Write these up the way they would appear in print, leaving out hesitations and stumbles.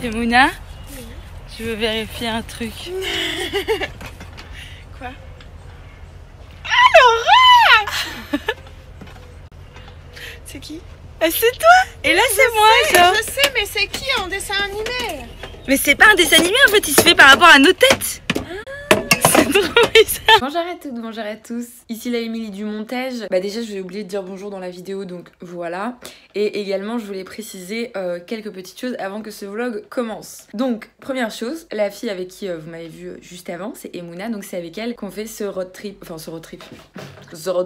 Et Mouna, je veux vérifier un truc. Quoi? Ah, Laura! C'est qui? C'est toi! Et là c'est moi, genre. Je sais, mais c'est qui en dessin animé? Mais c'est pas un dessin animé en fait, il se fait par rapport à nos têtes. C'est trop bizarre. Bonjour à toutes, bonjour à tous. Ici la Émilie du montage. Bah déjà je vais oublier de dire bonjour dans la vidéo, donc voilà. Et également je voulais préciser quelques petites choses avant que ce vlog commence. Donc première chose, la fille avec qui vous m'avez vu juste avant, c'est Emouna. Donc c'est avec elle qu'on fait ce road trip, enfin ce road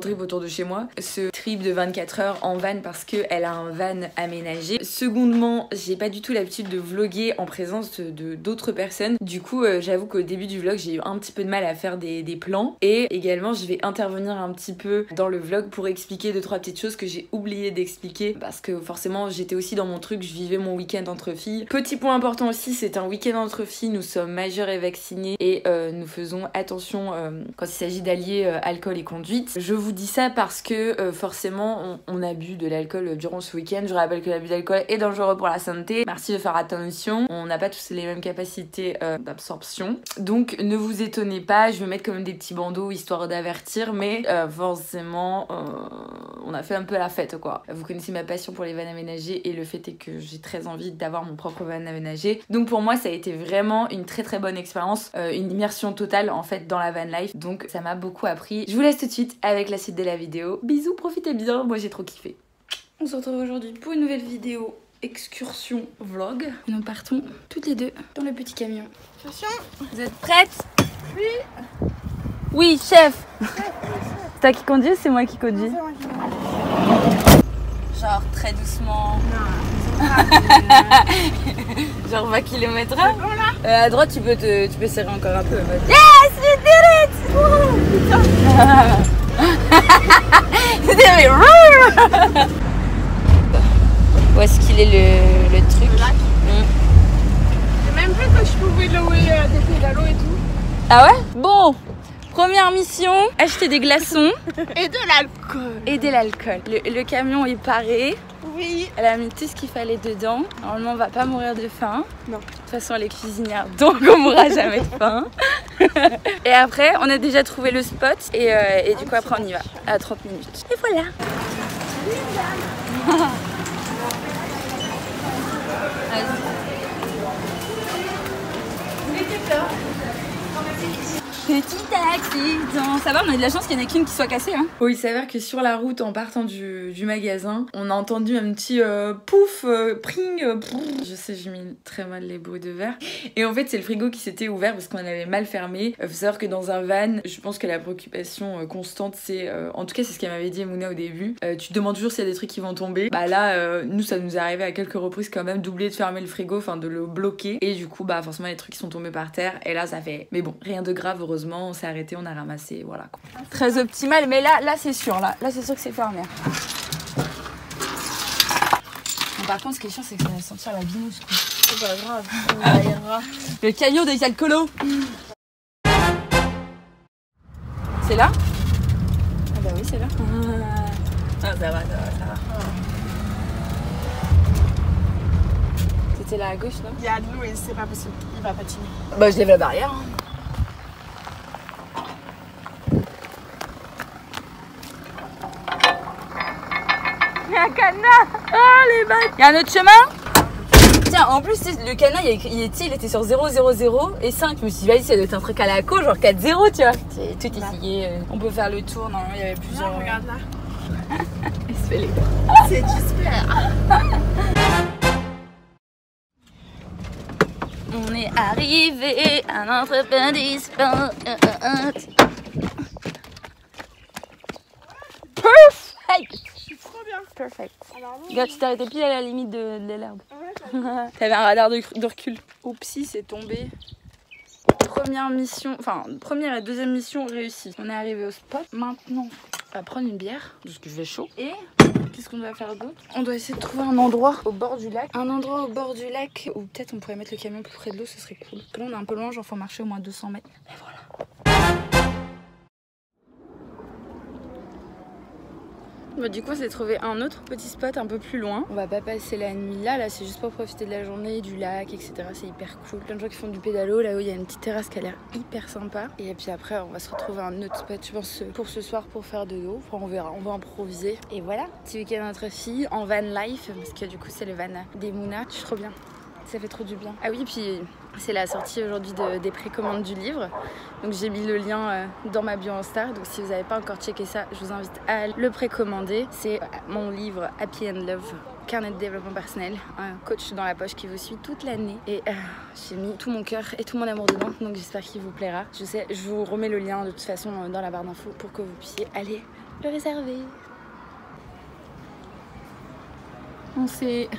trip autour de chez moi. Ce trip de 24 heures en van parce qu'elle a un van aménagé. Secondement, j'ai pas du tout l'habitude de vlogger en présence d'autres personnes. Du coup j'avoue qu'au début du vlog j'ai eu un petit peu de mal à faire des plans. Et également je vais intervenir un petit peu dans le vlog pour expliquer 2-3 petites choses que j'ai oublié d'expliquer. Parce que forcément j'étais aussi dans mon truc, je vivais mon week-end entre filles. Petit point important aussi, c'est un week-end entre filles, nous sommes majeurs et vaccinés. Et nous faisons attention quand il s'agit d'allier alcool et conduite. Je vous dis ça parce que forcément on a bu de l'alcool durant ce week-end. Je rappelle que l'abus d'alcool est dangereux pour la santé. Merci de faire attention. On n'a pas tous les mêmes capacités d'absorption. Donc ne vous étonnez pas, je vais mettre quand même des petits bandeaux histoire d'avertir. Mais forcément on a fait un peu la fête quoi. Vous connaissez ma passion pour les vannes aménagées et le fait est que j'ai très envie d'avoir mon propre van aménagé. Donc pour moi ça a été vraiment une très bonne expérience. Une immersion totale en fait dans la van life. Donc ça m'a beaucoup appris. Je vous laisse tout de suite avec la suite de la vidéo. Bisous, profitez bien, moi j'ai trop kiffé. On se retrouve aujourd'hui pour une nouvelle vidéo excursion vlog. Nous partons toutes les deux dans le petit camion. Attention. Vous êtes prêtes? Oui. Oui, chef. C'est toi qui conduis ou c'est moi qui conduis? C'est moi qui conduis. Genre très doucement. Non. Genre 20 km/h. Bon là. À droite tu peux serrer encore un peu. Yes, we did it! Oh, putain. C'était où est-ce qu'il est le truc? Le lac. J'ai même vu que je pouvais louer des pédalos et tout. Ah ouais? Bon, première mission, acheter des glaçons Et de l'alcool. et de l'alcool. Le camion est paré. Oui. Elle a mis tout ce qu'il fallait dedans. Normalement, on va pas mourir de faim. Non. De toute façon, elle est cuisinière, donc on mourra jamais de faim. Et après, on a déjà trouvé le spot. Et du coup, après, on y va. À 30 minutes. Et voilà. Petit accident. Ça va, on a de la chance qu'il n'y en ait qu'une qui soit cassée. Hein. Oh, il s'avère que sur la route, en partant du magasin, on a entendu un petit pouf, pring. Je sais, j'ai mis très mal les bruits de verre. Et en fait, c'est le frigo qui s'était ouvert parce qu'on avait mal fermé. Faut savoir que dans un van, je pense que la préoccupation constante, c'est. En tout cas, c'est ce qu'elle m'avait dit Emouna au début. Tu te demandes toujours s'il y a des trucs qui vont tomber. Bah là, nous, ça nous est arrivé à quelques reprises quand même d'oublier de fermer le frigo, enfin de le bloquer. Et du coup, bah forcément, les trucs qui sont tombés par terre. Et là, ça fait. Mais bon, rien de grave, heureusement. On s'est arrêté, on a ramassé, voilà quoi. Très optimal, mais là c'est sûr, là c'est sûr que c'est fermé. Bon, par contre, ce qui est chiant, c'est que ça va sentir la binousse quoi. C'est pas grave, ça ira. Le camion des alcoolos. C'est là? Ah bah oui, c'est là. Ah, ça va. C'était là à gauche, non? Il y a de l'eau et c'est pas possible. Il va patiner. Bah je lève la barrière. Hein. Il y a un canard. Ah les bâtards. Il y a un autre chemin. Tiens, en plus le canard il était sur 0, 0, 0 et 5. Je me suis dit vas-y, ça doit être un truc à la co, genre 4, 0 tu vois. C'est tout essayé. On peut faire le tour, non, il y avait plusieurs. Non, regarde là. C'est du super. On est arrivé à notre petit spot. Perfect. Je suis trop bien. Perfect. Alors, non, Regarde, tu t'es arrêté pile à la limite de l'herbe. ouais, T'avais un radar de recul. Oupsie, c'est tombé. Première mission, enfin première et deuxième mission réussie. On est arrivé au spot. Maintenant, on va prendre une bière parce que je vais chaud. Et qu'est-ce qu'on doit faire d'autre? On doit essayer de trouver un endroit au bord du lac. Un endroit au bord du lac où peut-être on pourrait mettre le camion plus près de l'eau, ce serait cool. Parce que là, on est un peu loin, genre faut marcher au moins 200 mètres. Et voilà. Bah, du coup, on s'est trouvé un autre petit spot un peu plus loin. On va pas passer la nuit là, c'est juste pour profiter de la journée, du lac, etc. C'est hyper cool. Plein de gens qui font du pédalo, là où il y a une petite terrasse qui a l'air hyper sympa. Et puis après, on va se retrouver à un autre spot, je pense, pour ce soir pour faire de l'eau. Enfin, on verra, on va improviser. Et voilà, petit week-end entre filles en van life, parce que du coup, c'est le van des Mouna. Je suis trop bien. Ça fait trop du bien. Ah oui, puis c'est la sortie aujourd'hui des précommandes du livre. Donc j'ai mis le lien dans ma bio Insta. Donc si vous n'avez pas encore checké ça, je vous invite à le précommander. C'est mon livre Happy and Love, carnet de développement personnel, un coach dans la poche qui vous suit toute l'année. Et j'ai mis tout mon cœur et tout mon amour dedans. Donc j'espère qu'il vous plaira. Je sais, je vous remets le lien de toute façon dans la barre d'infos pour que vous puissiez aller le réserver. On s'est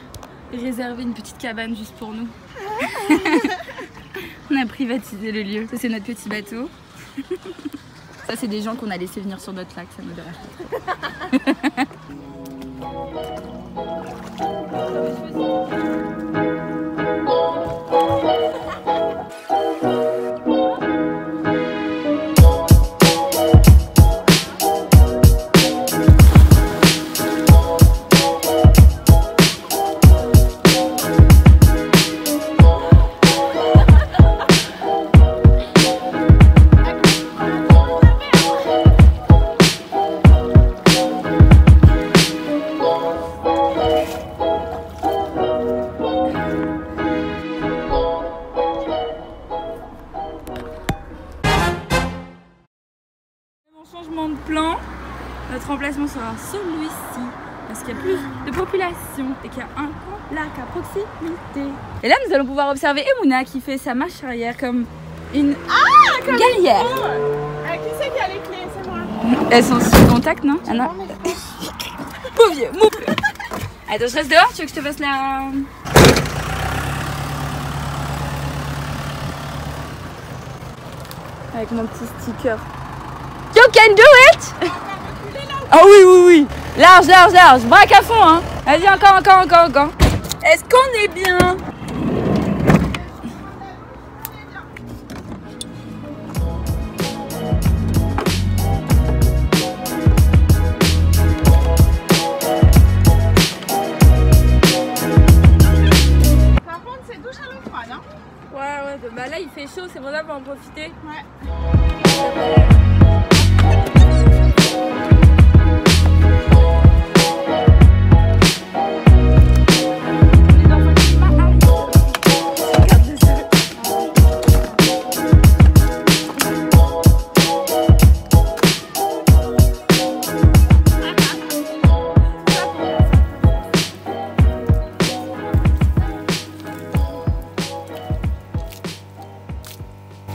réservé une petite cabane juste pour nous. On a privatisé le lieu. Ça c'est notre petit bateau. Ça c'est des gens qu'on a laissé venir sur notre lac, ça me dérange pas trop. Changement de plan, notre emplacement sera celui-ci parce qu'il y a plus de population et qu'il y a un grand lac à proximité. Et là nous allons pouvoir observer Emouna qui fait sa marche arrière comme une guerrière. Qui c'est qui a les clés? C'est moi. Elles sont sous contact, non? Ah non. Mon vieux, mon vieux. Attends, je reste dehors, tu veux que je te fasse la... Avec mon petit sticker. You can do it! Ah oui, oui, oui. Large, large, large. Braque à fond, hein. Vas-y, encore, encore, encore, encore. Est-ce qu'on est bien? Par contre, c'est douche à l'eau froide, hein? Ouais, ouais. Bah là, il fait chaud, c'est pour ça qu'on va en profiter. Ouais.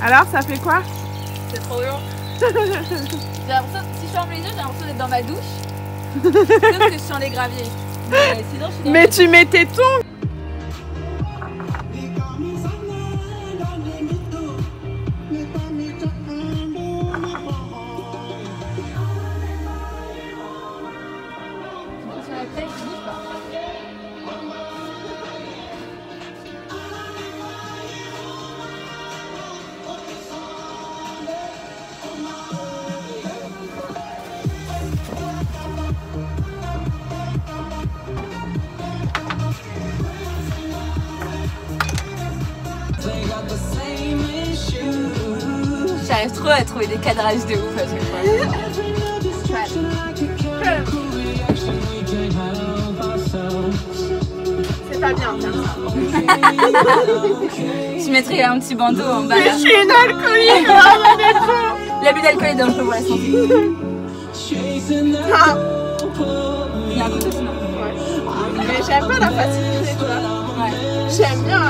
Alors, ça fait quoi? C'est trop long. J'ai l'impression, si je ferme les yeux, j'ai l'impression d'être dans ma douche. Sauf que je suis sur les graviers. Mais sinon, je suis dans Mais tu mets tes tongs. sur la tête, je bouge pas. J'arrive trop à trouver des cadrages de ouf à chaque fois. C'est pas bien faire ça. Je mettrais un petit bandeau en bas. Mais je suis une alcoolique, vraiment d'accord. L'abus d'alcool est dangereux pour la santé. Ah. Il y a un couteau sinon. Ouais. Mais j'aime pas la facilité, tu vois. Ouais. J'aime bien.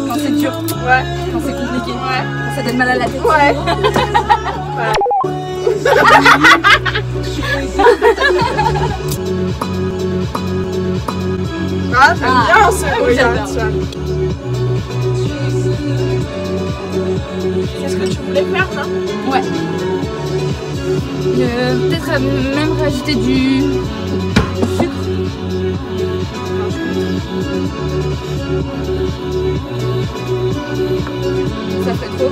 Quand c'est dur. Ouais. Quand c'est compliqué. Ouais. Quand ça donne mal à la tête. Ouais. Ah, j'aime bien ce regard, tu vois. C'est ce que tu voulais faire, non? Ouais. Peut-être même rajouter du sucre. Ça fait trop.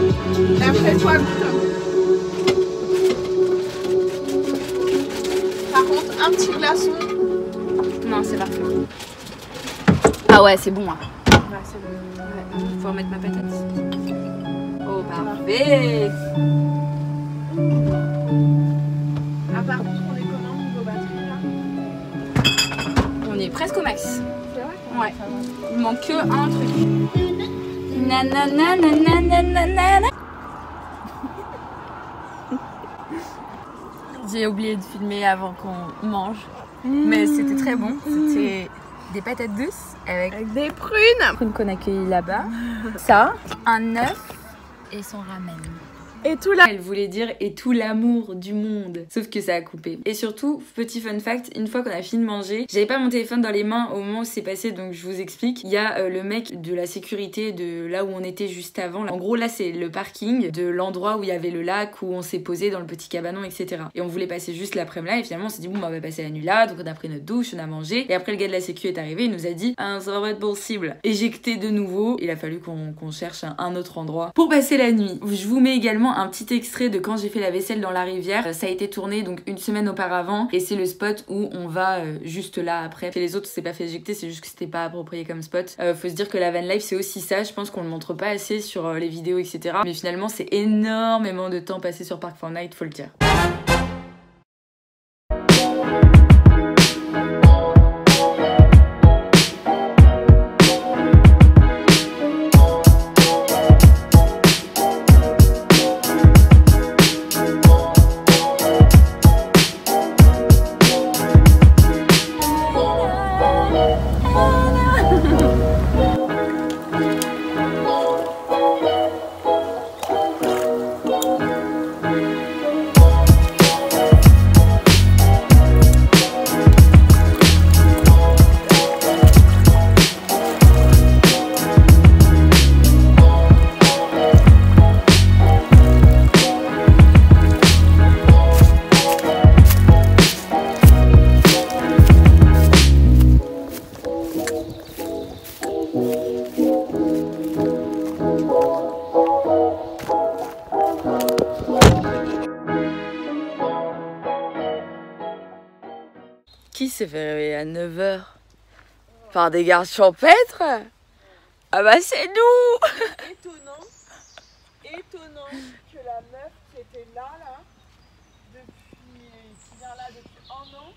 Après toi, par contre, un petit glaçon. Ah ouais, c'est bon. Hein. Ouais, c'est bon. Ouais, faut remettre ma patate. Oh, parfait. Ah, par contre, on est comment niveau batterie là? On est presque au max. C'est vrai? Ouais. Il manque que un truc. Nanana, nanana, nanana. J'ai oublié de filmer avant qu'on mange. Mais c'était très bon. C'était des patates douces avec des prunes qu'on accueille là-bas. Ça, un œuf et son ramen. et tout là. Elle voulait dire et tout l'amour du monde. Sauf que ça a coupé. Et surtout, petit fun fact, une fois qu'on a fini de manger, j'avais pas mon téléphone dans les mains au moment où c'est passé, donc je vous explique. Il y a le mec de la sécurité de là où on était juste avant. En gros, là, c'est le parking de l'endroit où il y avait le lac, où on s'est posé dans le petit cabanon, etc. Et on voulait passer juste l'après-midi là, et finalement on s'est dit bon, bah, on va passer la nuit là, donc on a pris notre douche, on a mangé. Et après, le gars de la sécu est arrivé, il nous a dit ah, ça va être possible. Éjecté de nouveau. Il a fallu qu'on cherche un autre endroit pour passer la nuit. Je vous mets également un petit extrait de quand j'ai fait la vaisselle dans la rivière. Ça a été tourné donc une semaine auparavant et c'est le spot où on va juste là après. Et les autres c'est pas fait éjecter, c'est juste que c'était pas approprié comme spot. Faut se dire que la van life c'est aussi ça, je pense qu'on le montre pas assez sur les vidéos etc. Mais finalement c'est énormément de temps passé sur Park4Night, faut le dire. Qui s'est fait réveiller à 9h par des gardes champêtres? Ah bah c'est nous. Étonnant que la meuf qui était là, qui vient là depuis 1 an,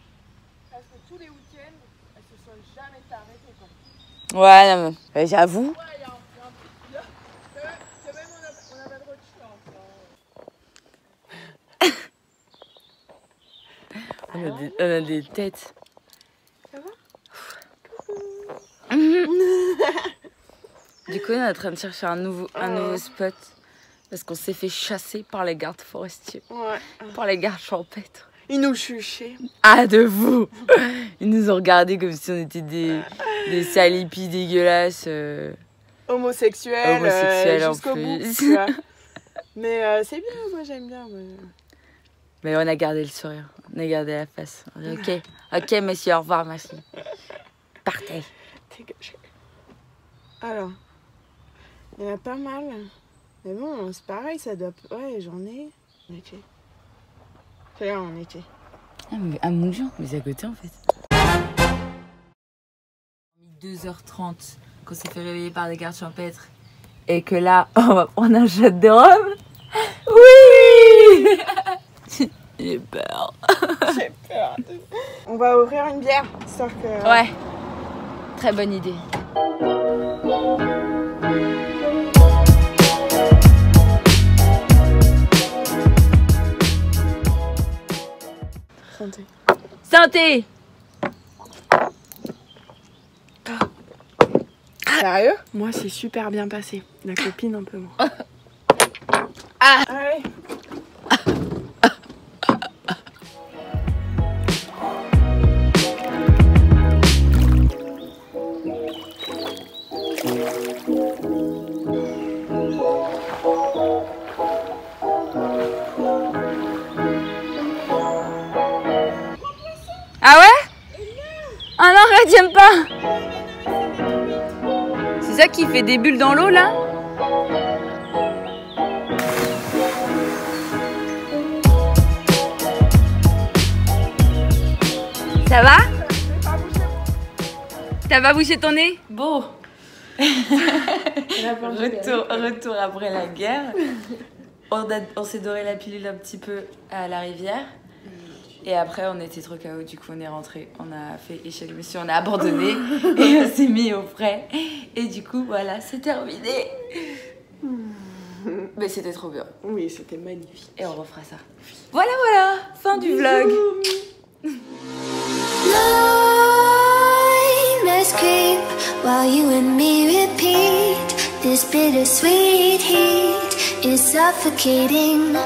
parce que tous les week-ends, elle se soit jamais fait arrêter quoi. Ouais, non, mais j'avoue. Ouais, il y a un truc là, que même on a pas de retenue. On a des têtes. Ça va? Du coup, on est en train de chercher un nouveau spot parce qu'on s'est fait chasser par les gardes forestiers, par les gardes champêtres. Ils nous chuchaient. Ah, de vous. Ils nous ont regardés comme si on était des salipis dégueulasses. Homosexuels jusqu'au bout. plus. Tu vois. Mais c'est bien, moi j'aime bien. Mais on a gardé le sourire, on a gardé la face. On a dit, ok monsieur, au revoir, merci. Partez. Dégagez. Alors, il y en a pas mal. Mais bon, c'est pareil, ça doit... Ouais, j'en ai. En été. C'est là, en été. Ah, mais à Mougins, mais c'est à côté en fait. 2h30 qu'on s'est fait réveiller par des gardes champêtres. Et que là, on va prendre un shot de rhum. Oui. J'ai peur. J'ai peur. On va ouvrir une bière, histoire que... Ouais. Très bonne idée. Santé. Santé. Sérieux? Moi, c'est super bien passé. La copine, un peu moins. Ah. Allez. Ah ouais? Ah non, arrête, j'aime pas. C'est ça qui fait des bulles dans l'eau là? Ça va? T'as pas bouché ton nez? Bon. Retour après la guerre. On s'est doré la pilule un petit peu à la rivière. Et après, on était trop KO, du coup, on est rentré. On a fait échec, monsieur, on a abandonné et on s'est mis au frais. Et du coup, voilà, c'est terminé. Mais c'était trop bien. Oui, c'était magnifique. Et on refera ça. Voilà, voilà, fin du vlog. Creep while you and me repeat this bittersweet heat is suffocating.